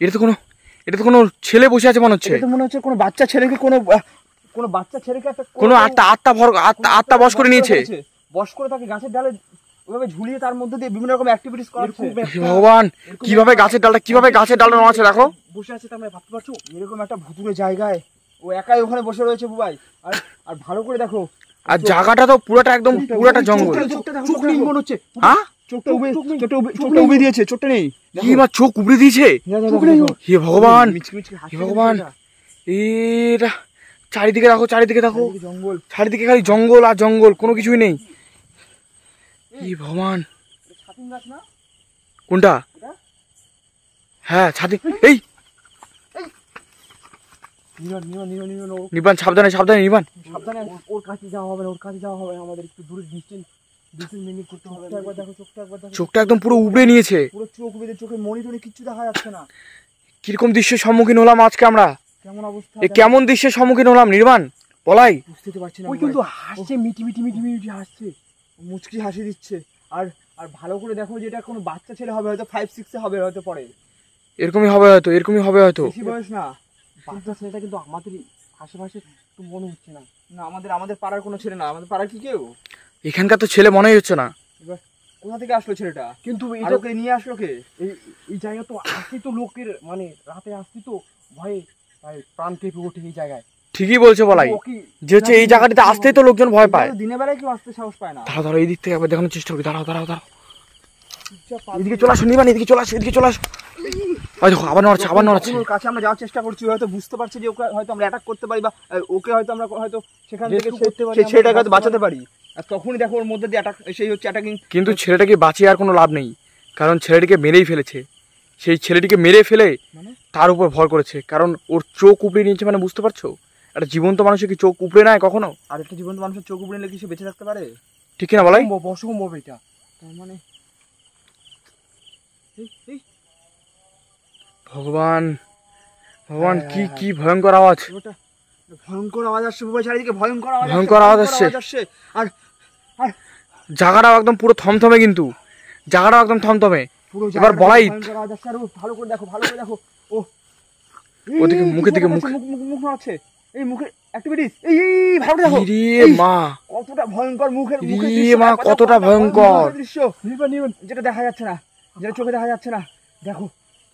এটা তো কোনো ছেলে বসে আছে মনে হচ্ছে। এটা তো মনে হচ্ছে কোনো বাচ্চা ছেলেকে কোনো বাচ্চা ছেলেকে একটা কোনো আত্মা বশ করে নিয়েছে। বশ করে তাকে গাছের ডালে ওইভাবে ঝুলিয়ে তার মধ্যে দিয়ে বিভিন্ন রকম অ্যাক্টিভিটিস করাচ্ছে। ভগবান, কিভাবে গাছের ডালটা নড়াচ্ছে দেখো। বসে আছে, তোমরা ভাবতে পারছো এরকম একটা ভুতুরে জায়গায় ও একাই ওখানে বসে রয়েছে বুবাই। আর ভালো করে দেখো, আর জায়গাটা তো পুরোটা জঙ্গল। চোখ নেই মনে হচ্ছে। হ্যাঁ, চোখটা উবে দিয়েছে, চোখটা নেই। কি মা, চোখ উবড়ে দিয়েছে? হে ভগবান, হে ভগবান, এটা চারিদিকে দেখো, জঙ্গল, চারিদিকে খালি জঙ্গল আর জঙ্গল, কোনো কিছুই নেই। হে ভগবান, কোনটা? হ্যাঁ, ছাতি। এই নিবান, সাবধানে নিবান। সাবধানে, ওর কাছে যাওয়া হবে না, আমাদের একটু দূরে ডিস্টেন্স মেনটেন করতে হবে। একবার দেখো, চোখটা একদম পুরো উবড়ে নিয়েছে। পুরো চোখ উবড়ে, চোখের মনিটরে কিচ্ছু দেখা যাচ্ছে না। কিরকম দৃশ্যের সম্মুখীন হলাম আজকে আমরা? কেমন অবস্থা, কেমন দৃশ্যের সম্মুখীন হলাম নির্বাণ, বলাই বুঝতে পারছি না। ওই কিন্তু হাসছে, মিটি হাসছে, মুচকি হাসি দিচ্ছে। আর ভালো করে দেখো, যেটা কোনো বাচ্চা ছেলে হবে, হয়তো 5-6 এ হবে, হয়তো পরে এরকমই হবে হয়তো। বেশি বয়স না, বাচ্চা ছেলেটা কিন্তু আমাদের আশেপাশে তো মনে হচ্ছে না। আমাদের পাড়ার কোনো ছেলে না। আমাদের পাড়ার কি কেউ এখানকার তো ছেলে মনেই হচ্ছে না। এবার কোথা থেকে আসলো ছেলেটা? কিন্তু ওকে নিয়ে আসলো কে? এই জায়গা তো আসি তো লোকের, মানে রাতে আসছি তো ভয়ে প্রাণ কেঁপে ওঠে এই জায়গায়। ঠিকই বলছো বলাই, যে হচ্ছে এই জায়গাটিতে আসতেই তো লোকজন ভয় পায়। দিনের বেলায় কেউ আসতে সাহস পায় না। দাঁড়াও, এই দিক থেকে একবার দেখানোর চেষ্টা করি। দাঁড়াও, এদিকে চলে আসো নিবান, এদিকে চলে আসো। দেখো, আবার নড়াচ্ছে। ওর কাছে আমরা যাওয়ার চেষ্টা করছি, হয়তো বুঝতে পারছি যে ওকে হয়তো আমরা অ্যাটাক করতে পারি, বা ওকে হয়তো আমরা হয়তো সেখান থেকে ছেলেটাকে হয়তো বাঁচাতে পারি। আর তখনই দেখো ওর মধ্যে দিয়ে সেই হচ্ছে অ্যাটাকিং। কিন্তু ছেলেটাকে বাঁচিয়ে আর কোনো লাভ নেই, কারণ ছেলেটিকে মেরেই ফেলেছে। সেই ছেলেটিকে মেরে ফেলে তার উপর ভর করেছে, কারণ ওর চোখ উপড়ে নিয়েছে। মানে বুঝতে পারছো, একটা জীবন্ত মানুষের কি চোখ উপড়ে নেয় কখনো? আর একটা জীবন্ত মানুষের চোখ উপড়ে নিলে কি সে বেঁচে থাকতে পারে? ঠিক না বলাই? অসম্ভব এটা। তার মানে ভগবান, কি ভয়ঙ্কর আওয়াজ! ভয়ঙ্কর আওয়াজ আসছে চারিদিকে, ভয়ঙ্কর আওয়াজ আসছে। আর জায়গাটাও একদম পুরো থমথমে, কিন্তু জায়গাটাও একদম থমথমে। এবার বলাই, ভালো করে দেখো। ও ওদিকে মুখের দিকে মুখ আছে, এই মুখের অ্যাক্টিভিটিস, এই ভালো দেখো। মা, কতটা ভয়ঙ্কর মুখের মা, কতটা ভয়ঙ্কর দৃশ্য। যেটা দেখা যাচ্ছে না, যেটা চোখে দেখা যাচ্ছে না, দেখো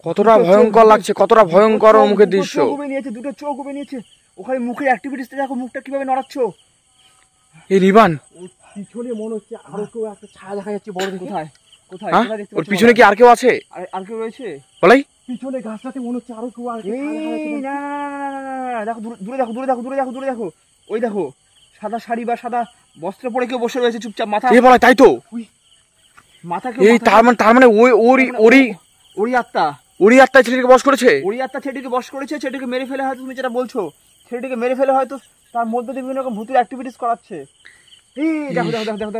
কতটা ভয়ঙ্কর লাগছে, কতটা ভয়ঙ্কর মুখের দৃশ্য। দুটো চোখ উবে নিয়েছে। ওখানে মুখের অ্যাক্টিভিটিস দেখো, মুখটা কিভাবে নড়াচ্ছ। এই নিবান, পিছনে মনে হচ্ছে আরো কেউ একটা ছায়া দেখা যাচ্ছে। বড় কোথায় ওর পিছনে কি আর কেউ আছে? আর কেউ রয়েছে বলাই? পিছনে গাছটাতে মনে হচ্ছে আরো কেউ আছে। দেখো দূরে দেখো। ওই দেখো, সাদা শাড়ি বা সাদা বস্ত্র পরে কেউ বসে রয়েছে চুপচাপ, মাথা। বলাই, তাই তো, মাথাকে তার মানে ওরই আত্মা ছেলেটিকে বশ করেছে। ছেলেটিকে মেরে ফেলে, হয়তো তুমি যেটা বলছো, ছেলেটিকে মেরে ফেলে হয়তো তার মধ্যে দিয়ে বিভিন্ন রকম ভূতের অ্যাক্টিভিটিস করাচ্ছে।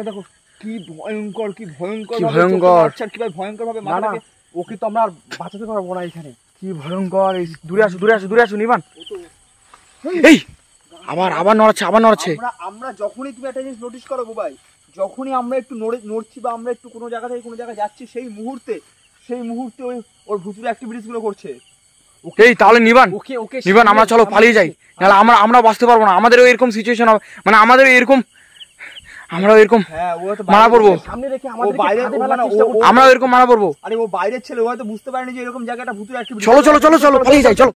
দেখো কি ভয়ঙ্কর কিভাবে ভয়ঙ্কর ভাবে মাথাটাকে। ওকে তো আমরা আর বাঁচাতে পারবো না এখানে। কি ভয়ঙ্কর! দূরে আসো নিবান। এই আবার নড়াচ্ছে। আমরা যখনই তুমি একটা জিনিস নোটিস করো ভাই, যখনই আমরা একটু নড়ছি বা আমরা একটু কোনো জায়গা থেকে কোনো জায়গায় যাচ্ছি, সেই মুহূর্তে ওর ভুতুরে অ্যাক্টিভিটিস গুলো করছে। এই তাহলে নিবান, আমরা চলো পালিয়ে যাই, নাহলে আমরা বাঁচতে পারবো না। আমাদেরও এরকম সিচুয়েশন হবে, মানে আমরাও এরকম মারা পড়বো। আমরাও এরকম মারা পড়বো। আরে ও বাইরের ছেলে, ও হয়তো বুঝতে পারেনি যে এরকম জায়গাটা ভুতুরে অ্যাক্টিভিটি। চলো পালিয়ে যাই, চলো।